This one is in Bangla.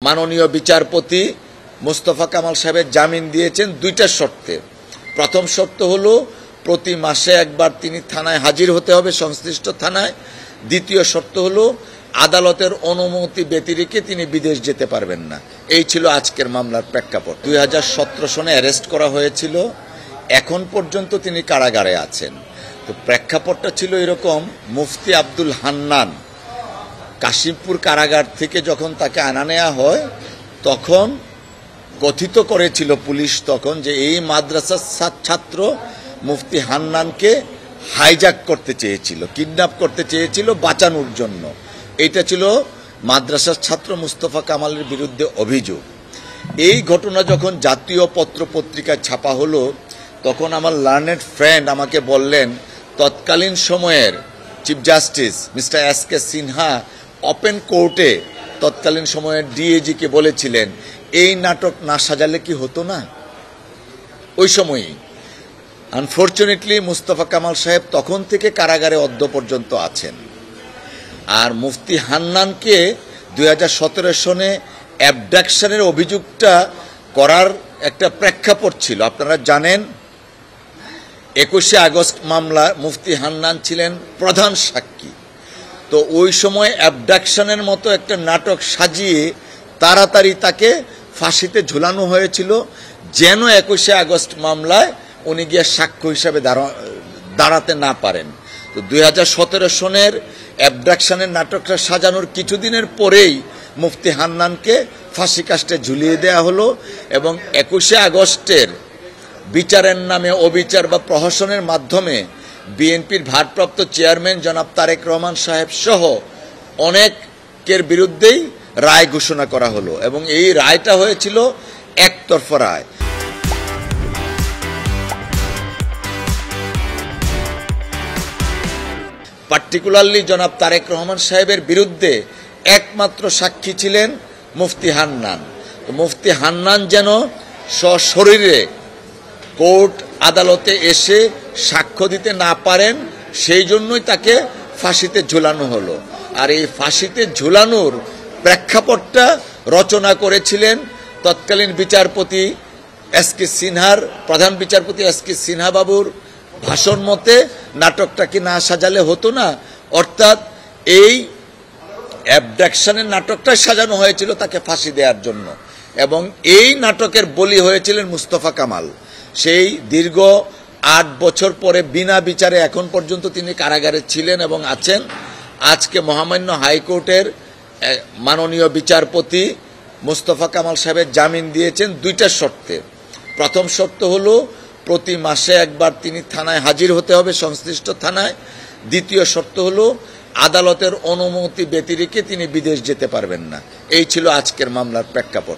মাননীয় বিচারপতি মোস্তফা কামাল সাহেবের জামিন দিয়েছেন দুইটা শর্তে। প্রথম শর্ত হলো প্রতি মাসে একবার তিনি থানায় হাজির হতে হবে, সংশ্লিষ্ট থানায়। দ্বিতীয় শর্ত হলো আদালতের অনুমতি ব্যতিরেকে তিনি বিদেশ যেতে পারবেন না। এই ছিল আজকের মামলার প্রেক্ষাপট। 2017 সনে অ্যারেস্ট করা হয়েছিল, এখন পর্যন্ত তিনি কারাগারে আছেন। তো প্রেক্ষাপটটা ছিল এরকম, মুফতি আব্দুল হান্নান কাশিমপুর কারাগার থেকে যখন তাকে আনা নেওয়া হয়, তখন কথিত করেছিল পুলিশ তখন যে এই মাদ্রাসার ছাত্র মুফতি হান্নানকে হাইজ্যাক করতে চেয়েছিল, কিডন্যাপ করতে চেয়েছিল বাঁচানোর জন্য। এইটা ছিল মাদ্রাসার ছাত্র মুস্তফা কামালের বিরুদ্ধে অভিযোগ। এই ঘটনা যখন জাতীয় পত্র পত্রিকায় ছাপা হলো, তখন আমার লার্নেড ফ্রেন্ড আমাকে বললেন, তৎকালীন সময়ের chief justice mister S K. Sinha open কোর্টে তৎকালীন সময়ের ডিএজিকে বলেছিলেন, এই নাটক না সাজালে কি হতো না? ওই সময়ই আনফর্চুনেটলি মুস্তফা কামাল সাহেব তখন থেকে কারাগারে অদ্য পর্যন্ত আছেন। আর মুফতি হান্নানকে 2017 সনে অ্যাবডাকশনের অভিযোগটা করার একটা প্রেক্ষাপট ছিল। আপনারা জানেন 21শে আগস্ট মামলা মুফতি হান্নান ছিলেন প্রধান সাক্ষী। তো ওই সময় অ্যাবডাকশনের মতো একটা নাটক সাজিয়ে তাড়াতাড়ি তাকে ফাঁসিতে ঝুলানো হয়েছিল, যেন 21শে আগস্ট মামলায় উনি গিয়ে সাক্ষ্য হিসাবে দাঁড়াতে না পারেন। তো 2017 সনের অ্যাবডাকশনের নাটকটা সাজানোর কিছুদিনের পরেই মুফতি হান্নানকে ফাঁসি কাস্টে ঝুলিয়ে দেওয়া হলো এবং 21শে আগস্টের বিচারের নামে অবিচার বা প্রহসনের মাধ্যমে বিএনপির ভারপ্রাপ্ত চেয়ারম্যান জনাব তারেক রহমান সাহেব সহ অনেকের বিরুদ্ধেই রায় ঘোষণা করা হলো এবং এই রায়টা হয়েছিল একতরফা রায়। পার্টিকুলারলি জনাব তারেক রহমান সাহেবের বিরুদ্ধে একমাত্র সাক্ষী ছিলেন মুফতি হান্নান। মুফতি হান্নান যেন সশরীরে কোর্ট আদালতে এসে সাক্ষ্য দিতে না পারেন, সেই জন্যই তাকে ফাঁসিতে ঝুলানো হলো। আর এই ফাঁসিতে ঝুলানোর প্রেক্ষাপটটা রচনা করেছিলেন তৎকালীন বিচারপতি এস.কে. সিনহার, প্রধান বিচারপতি এস.কে. সিনহা বাবুর ভাষণ মতে নাটকটা কি না সাজালে হতো না। অর্থাৎ এই অ্যাবডাকশনের নাটকটা সাজানো হয়েছিল তাকে ফাঁসি দেওয়ার জন্য এবং এই নাটকের বলি হয়েছিলেন মুস্তফা কামাল। সেই দীর্ঘ 8 বছর পরে বিনা বিচারে এখন পর্যন্ত তিনি কারাগারে ছিলেন এবং আছেন। আজকে মহামান্য হাইকোর্টের মাননীয় বিচারপতি মোস্তফা কামাল সাহেবের জামিন দিয়েছেন দুইটা শর্তে। প্রথম শর্ত হলো প্রতি মাসে একবার তিনি থানায় হাজির হতে হবে, সংশ্লিষ্ট থানায়। দ্বিতীয় শর্ত হলো আদালতের অনুমতি ব্যতিরেকে তিনি বিদেশ যেতে পারবেন না। এই ছিল আজকের মামলার প্রেক্ষাপট।